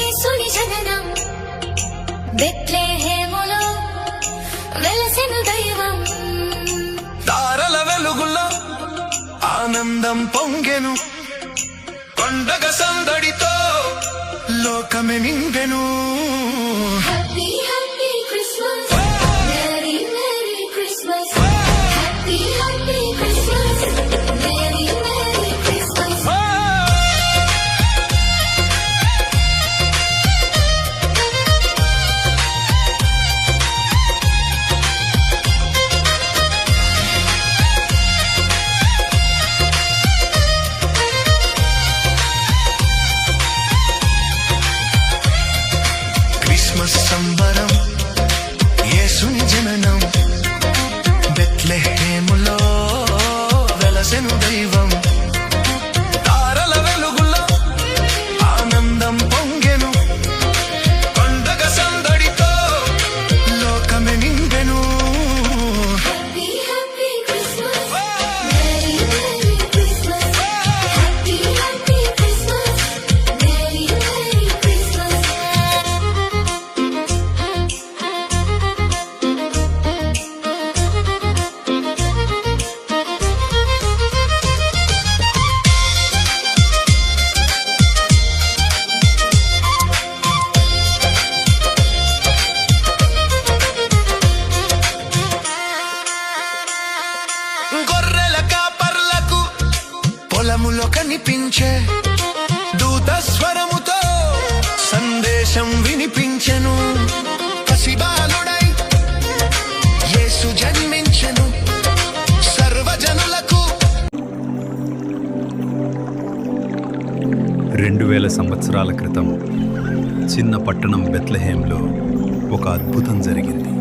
యేసుని జననం బెత్లెహేములో వెలసెను దైవం. తారల వెలుగులో ఆనందం పొంగెను, పండగ సందడితో లోకమే నిండెను. Happy happy Christmas, merry merry Christmas, happy happy Christmas, merry merry Christmas. Christmas సంబరం యేసుని జననం బెత్లెహేములో వెలసెను దైవం. తారల వెలుగులో ఆనందం పొంగెను, పండగ సందడితో లోకమే నిండెను. Happy happy Christmas, merry merry Christmas, happy happy Christmas, merry merry Christmas. గొర్రెల కాపర్లకు పొలములో కనిపించే దూత స్వరముతో సందేశం వినిపించెను. పసిబాలుడై యేసు జన్మించెను సర్వజనులకు. 2000 సంవత్సరాల క్రితం చిన్న పట్టణం బెత్లెహేంలో ఒక అద్భుతం జరిగింది.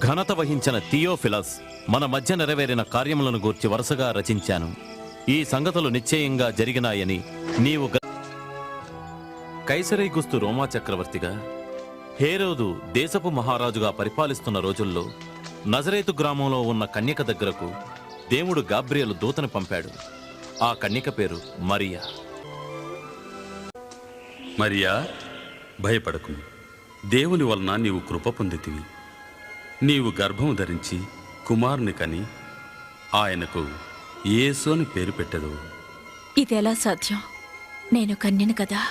ఘనత వహించిన థియోఫిలస్ మన మధ్య నెరవేరిన కార్యములను గూర్చి వరుసగా రచించాను. ఈ సంగతులు నిశ్చయంగా జరిగినాయని నీవు కైసరైగుస్తు రోమా చక్రవర్తిగా, హేరోదు దేశపు మహారాజుగా పరిపాలిస్తున్న రోజుల్లో నజరేతు గ్రామంలో ఉన్న కన్యక దగ్గరకు దేవుడు గాబ్రియేలు దూతని పంపాడు. ఆ కన్యక పేరు మరియా. మరియా, భయపడకు, దేవుని వలన నీవు కృప పొందితివి. నీవు గర్భము ధరించి కుమారుని కని ఆయనకు యేసు అని పేరు పెట్టెదవు. ఇదెలా సాధ్యం? నేను కన్యను కదా.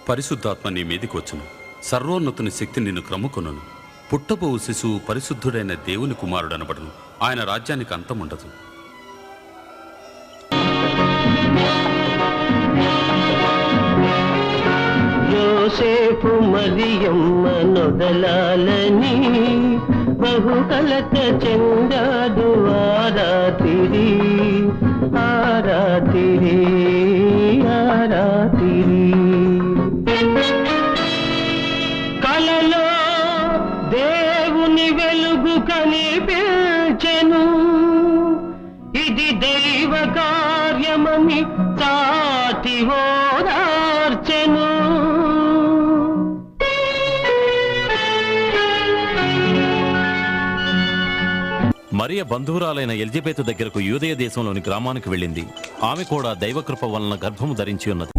పరిశుద్ధాత్మ నీ మీదికి వచ్చును, సర్వోన్నతుని శక్తి నిన్ను క్రమ్ముకొనును. పుట్టబోవు శిశువు పరిశుద్ధుడైన దేవుని కుమారుడనబడును. ఆయన రాజ్యానికి అంతముండదు. యోసేపు మరియమ్మ నొదలాలని బహుకలత చెందాడు ఆరాతిరి ఆరాతిరి ఆరాతిరి. కలలో దేవుని వెలుగు కనిపించెను, ఇది దైవ కార్యమని చాటి ఓదార్చెను. మరియ బంధువురాలైన ఎలిజబెతు దగ్గరకు యూదయ దేశంలోని గ్రామానికి వెళ్ళింది. ఆమె కూడా దైవకృప వలన గర్భము ధరించి ఉన్నది.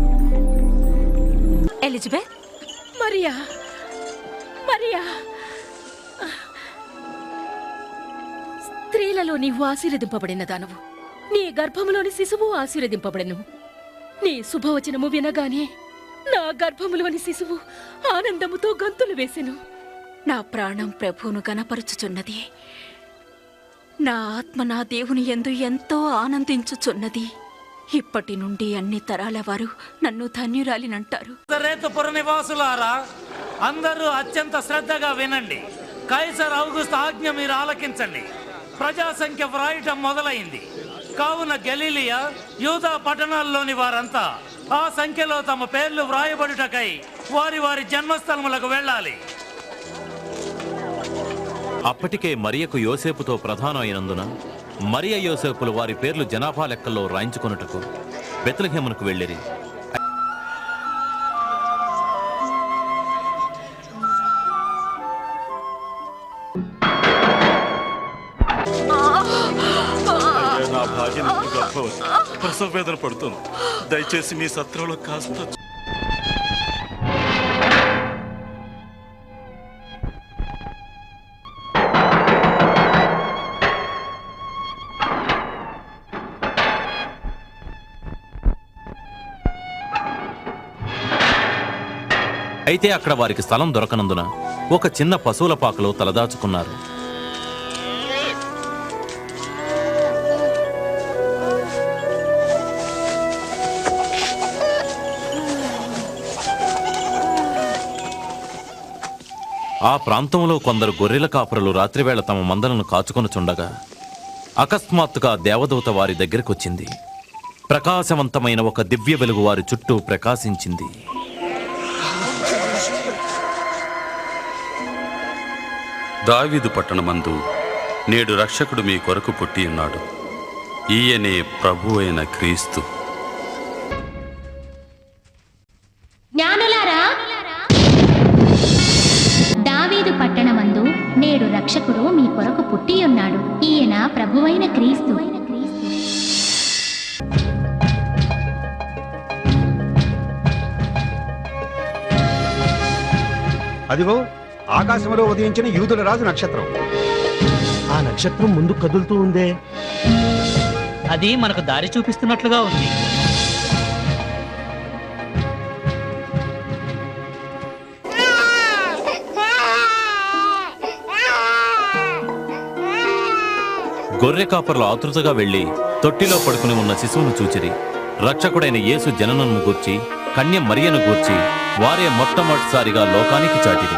ఎలిజబెత్, మరియా, మరియా, స్త్రీలలో నీవు ఆశీర్వదింపబడిన దానవు, నీ గర్భములోని శిశువు ఆశీర్వదింపబడెను. నీ శుభవచనము వినగానే నా గర్భములోని శిశువు ఆనందముతో గంతులు వేసెను. నా ప్రాణం ప్రభువును గణపరుచుచున్నది, నా ఆత్మ నా దేవుని యందు ఎంతో ఆనందించుచున్నది. ఇప్పటి నుండి అన్ని తరాల వారు నన్ను ధన్యురాలినంటారు. నజరేతుపుర నివాసులారా, అందరూ అత్యంత శ్రద్ధగా వినండి. కైసర్ ఔగుస్తు ఆజ్ఞ మీరు ఆలకించండి. ప్రజా సంఖ్య వ్రాయటం మొదలైంది కావున గలిలియా, యూదా పట్టణాల్లోని వారంతా ఆ సంఖ్యలో తమ పేర్లు వ్రాయబడుటకై వారి వారి జన్మస్థలములకు వెళ్ళాలి. అప్పటికే మరియకు యోసేపుతో ప్రధానం అయినందున మరియ యోసేపులు వారి పేర్లు జనాభా లెక్కల్లో రాయించుకొనుటకు బెత్లెహేమునకు వెళ్ళిరి. నా భాగ్యం చెప్పవచ్చు. ప్రసవ వేదన పడుతుంది. దయచేసి మీ సత్రంలో కాస్త అయితే అక్కడ వారికి స్థలం దొరకనందున ఒక చిన్న పశువుల పాకలో తలదాచుకున్నారు. ఆ ప్రాంతంలో కొందరు గొర్రెల కాపరులు రాత్రివేళ తమ మందలను కాచుకొనుచుండగా అకస్మాత్తుగా దేవదూత వారి దగ్గరకొచ్చింది. ప్రకాశవంతమైన ఒక దివ్య వెలుగు వారి చుట్టూ ప్రకాశించింది. దావీదు పట్టణమందు నేడు రక్షకుడు మీ కొరకు పుట్టి ఉన్నాడు. ఈయనే ప్రభు అయిన క్రీస్తు. జ్ఞానులారా, దావీదు పట్టణమందు నేడు రక్షకుడు మీ కొరకు పుట్టి ఉన్నాడు. ఈయన ప్రభువైన క్రీస్తు. అదిగో ఆకాశంలో ఉదయించిన యూదుల రాజు నక్షత్రం. ఆ నక్షత్రం ముందు కదులుతూ ఉందే. అది మనకు దారి చూపిస్తున్నట్లుగా ఉంది. గొర్రె కాపర్లు ఆతృతగా వెళ్లి తొట్టిలో పడుకుని ఉన్న శిశువును చూచిరి. రక్షకుడైన యేసు జననను గూర్చి కన్య మరియను గూర్చి వారే మొట్టమొదటిసారిగా లోకానికి చాటిరి.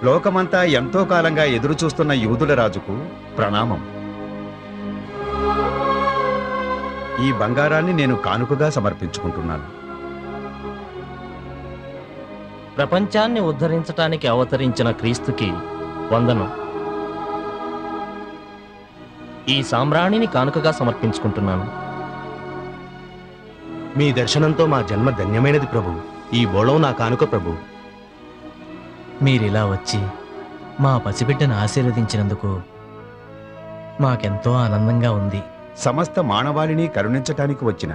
లోకమంతా ఎంతో కాలంగా ఎదురు చూస్తున్న యూదుల రాజుకు ప్రణామం. ఈ బంగారాన్ని నేను కానుకగా సమర్పించుకుంటున్నాను. ప్రపంచాన్ని ఉద్ధరించటానికి అవతరించిన క్రీస్తుకి వందనం. ఈ సామ్రాణిని కానుకగా సమర్పించుకుంటున్నాను. మీ దర్శనంతో మా జన్మ ధన్యమైనది ప్రభు. ఈ బోళం నా కానుక ప్రభు. మీరిలా వచ్చి మా పసిబిడ్డను ఆశీర్వదించినందుకు మాకెంతో ఆనందంగా ఉంది. సమస్త మానవాళిని కరుణించటానికి వచ్చిన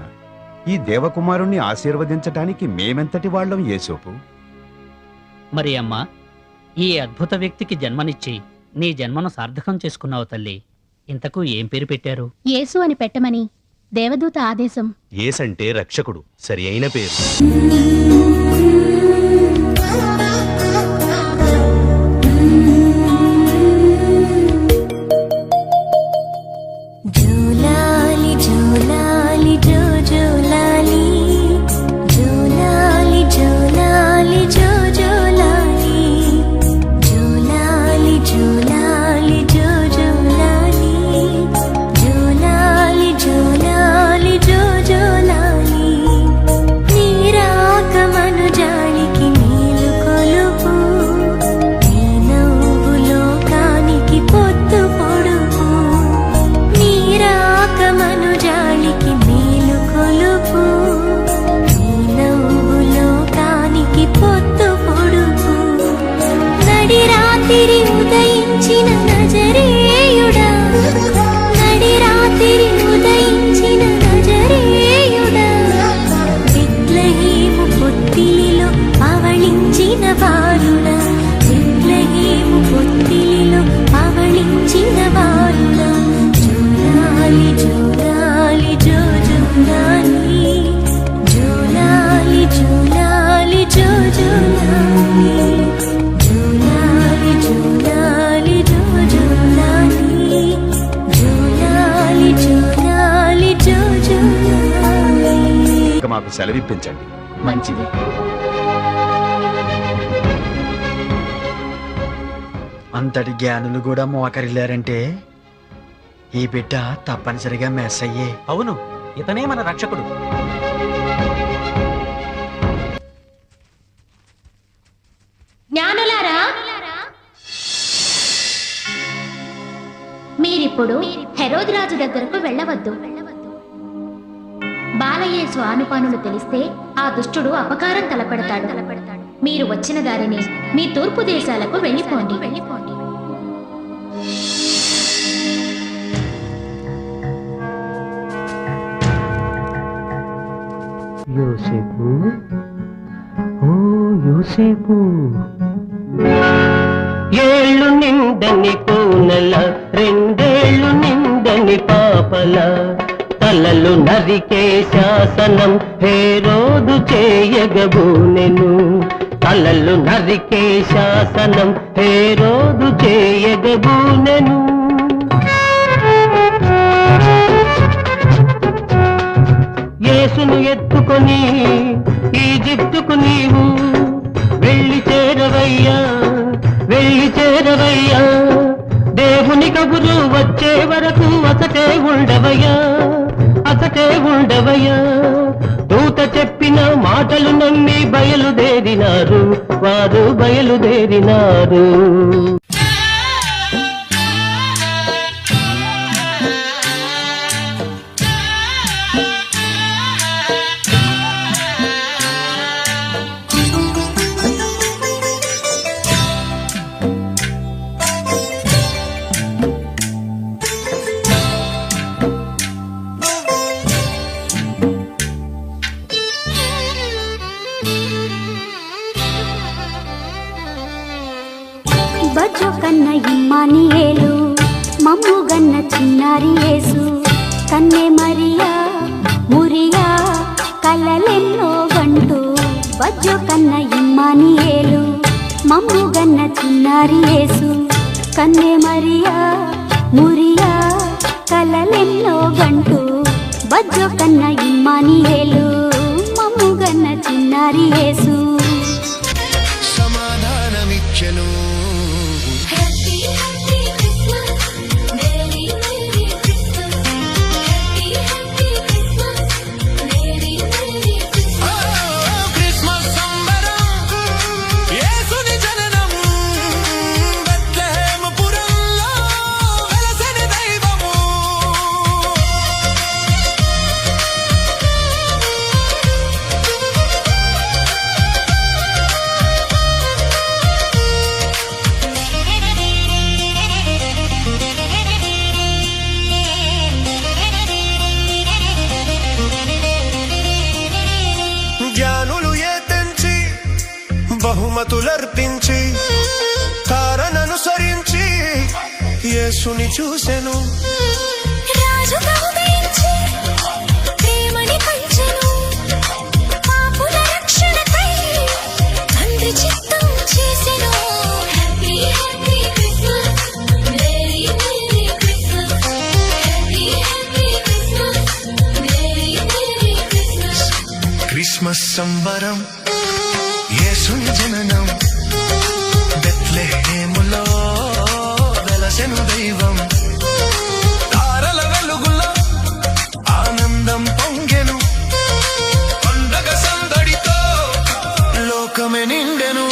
ఈ దేవకుమారుణ్ణి ఆశీర్వదించటానికి మేమెంతటి వాళ్ళం యేసోపు. మరి అమ్మా, ఈ అద్భుత వ్యక్తికి జన్మనిచ్చి నీ జన్మను సార్థకం చేసుకున్నావు తల్లి. ఇంతకు ఏం పేరు పెట్టారు? యేసు అని పెట్టమని దేవదూత ఆదేశం. యేసంటే రక్షకుడు, సరి అయిన పేరు. జూలాలి జూలాలి జో జూలాలి జూలాలి జూలాలి జో జూలాలి జూలాలి జూలాలి జో జూలాలి జూలాలి జూలాలి జో జూలాలి నీరాక మనుజా ఇక మాకు సెలవిప్పించండి. మంచిది. అంతటి జ్ఞానులు కూడా మోకరిల్లారంటే ఈ బిడ్డ తప్పనిసరిగా మెస్ అయ్యే. అవును, ఇతనే మన రక్షకుడు. జ్ఞానులారా, మీరిప్పుడు హెరోదు రాజు దగ్గరకు వెళ్ళవద్దు. బాలయేసు ఆనుపానులు తెలిస్తే ఆ దుష్టుడు అపకారం తలపెడతాడు. మీరు వచ్చిన దారిని మీ తూర్పు దేశాలకు వెళ్ళిపోండి. యోసేపు, ఓ యోసేపు, ఏళ్ళు నిండని కూనల, రెండేళ్ళు నిండని పాపల, తలలు నరికే శాసనం హేరోదు చేయగబూనెను. తలలు నరికే శాసనం హేరోదు చేయగబూనెను. యేసును ఎత్తుకొని ఈజిప్టుకు నీవు వెళ్ళి చేరవయ్యా, వెళ్ళి చేరవయ్యా. దేవుని కబురు వచ్చే వరకు అసటే ఉండవయ్యా, అసటే ఉండవయ్యా. దూత చెప్పిన మాటలు నమ్మి బయలుదేరినారు, వారు బయలుదేరినారు. బజ్జో కన్న ఇమ్మానియేలు, మమ్ము గన్న చిన్నారి యేసు, కన్నె మరియా మురియా కలలెన్నో గంటూ. బజ్జో కన్న ఇమ్మానియేలు, మమ్ము గన్న చిన్నారి యేసు, కన్నె మరియా మురియా కలలెన్నో గంటూ. బజ్జో కన్న ఇమ్మానియేలు, మమ్ము గన్న చిన్నారి యేసు. సమాధానమిచ్చెను. బహుమతులర్పించి తారననుసరించి యేసుని చూసెను. క్రిస్మస్ సంబరం, యేసుని జననం, బెత్లెహేములో వెలసెను దైవం. తారల వెలుగులో ఆనందం పొంగెను, పండగ సందడితో లోకమే నిండెను.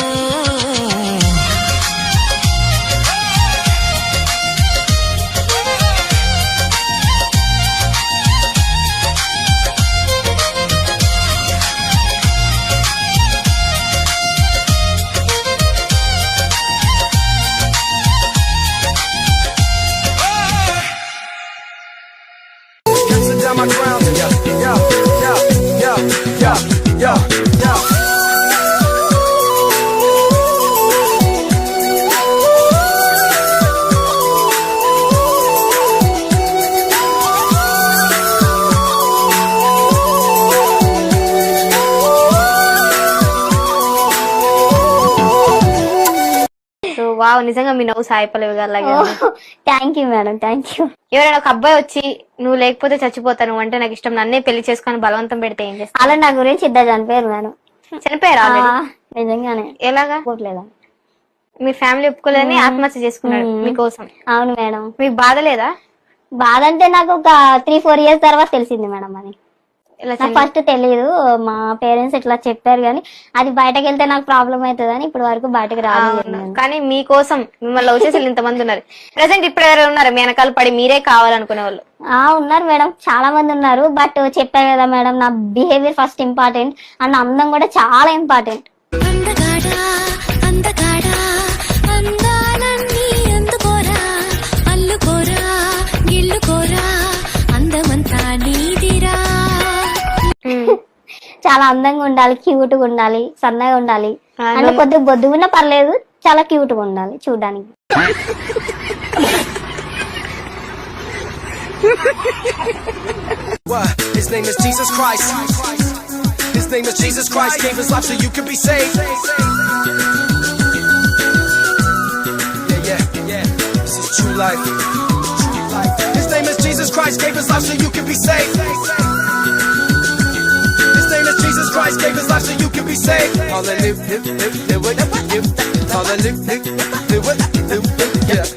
వావ్, నిజంగా మీ నవ్వు సాయిపల్లవి గారిలాగే ఉంది. Thank you madam, thank you. ఎవరైనా ఒక అబ్బాయి వచ్చి నువ్వు లేకపోతే చచ్చిపోతాను అంటే నాకు ఇష్టం, నన్నే పెళ్లి చేసుకొని బలవంతం పెడితే ఏం చేస్తా? అలా నా గురించి ఇద్దరు చనిపోయారు మేడం. చనిపోయారా already? నిజంగానే. ఎలాగా? పోట్లేదా? మీ ఫ్యామిలీ ఒప్పుకోలేదని ఆత్మహత్య చేసుకున్నాడు మీకోసం. అవును మేడం. మీకు బాధ లేదా? బాధ అంటే నాకు ఒక 3-4 years తర్వాత తెలిసింది మేడం. అది నాకు ఫస్ట్ తెలియదు, మా పేరెంట్స్ ఇట్లా చెప్పారు కానీ అది బయటకు వెళ్తే నాకు ప్రాబ్లం అవుతుంది అని ఇప్పటి వరకు బయటకు రాలేదు. కానీ మీకోసం మిమ్మల్ని వచ్చేసి ఇంతమంది ఉన్నారు. ప్రెసెంట్ ఇప్పుడు ఎవరు ఉన్నారు మీ వెనకాల పడి మీరే కావాలనుకునే వాళ్ళు? ఉన్నారు మేడం, చాలా మంది ఉన్నారు. బట్ చెప్పారు కదా మేడం, నా బిహేవియర్ ఫస్ట్ ఇంపార్టెంట్ అండ్ అందం కూడా చాలా ఇంపార్టెంట్. చాలా అందంగా ఉండాలి, క్యూట్ గా ఉండాలి, సన్నగా ఉండాలి, అంటే కొద్దిగా బొద్దుగున్నా పర్లేదు, చాలా క్యూట్ గా ఉండాలి చూడడానికి. His name is Jesus Christ. His name is Jesus Christ. Gave his life so you can be saved. Yeah. This is true life. His name is Jesus Christ. Gave his life so you can be saved. His name is Jesus Christ. Gave his life so you can be saved. Hallelujah. Hallelujah. Yeah.